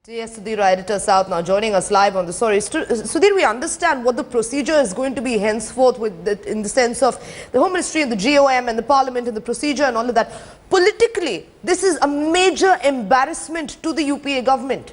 Yes, Sudhir, our editor South, now joining us live on the story. Sudhir, we understand what the procedure is going to be henceforth in the sense of the Home Ministry and the GOM and the Parliament and the procedure and all of that. Politically, this is a major embarrassment to the UPA government.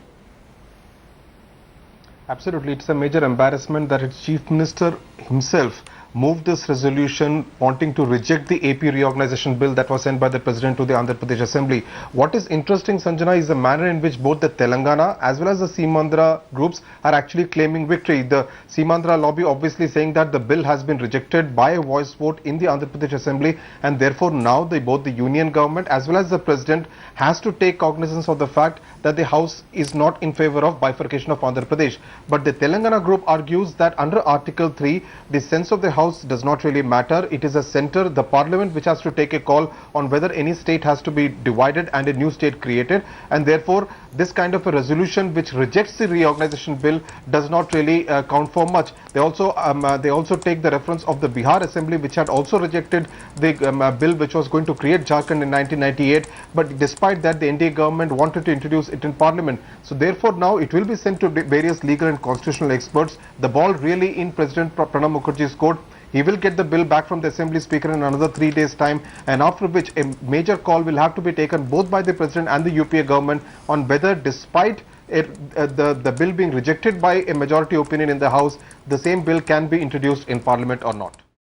Absolutely, it's a major embarrassment that its Chief Minister himself moved this resolution wanting to reject the AP reorganization bill that was sent by the President to the Andhra Pradesh Assembly. What is interesting, Sanjana, is the manner in which both the Telangana as well as the Seemandhra groups are actually claiming victory. The Seemandhra lobby obviously saying that the bill has been rejected by a voice vote in the Andhra Pradesh Assembly, and therefore now both the union government as well as the President has to take cognizance of the fact that the House is not in favor of bifurcation of Andhra Pradesh. But the Telangana group argues that under Article 3, the sense of the House does not really matter. It is a centre, the Parliament, which has to take a call on whether any state has to be divided and a new state created, and therefore this kind of a resolution which rejects the reorganization bill does not really count for much. They also take the reference of the Bihar Assembly, which had also rejected the bill which was going to create Jharkhand in 1998, but despite that the NDA government wanted to introduce it in Parliament. So therefore now it will be sent to various legal and constitutional experts. The ball really in President Pranab Mukherjee's court. He will get the bill back from the Assembly Speaker in another 3 days' time, and after which a major call will have to be taken both by the President and the UPA government on whether, despite the bill being rejected by a majority opinion in the House, the same bill can be introduced in Parliament or not.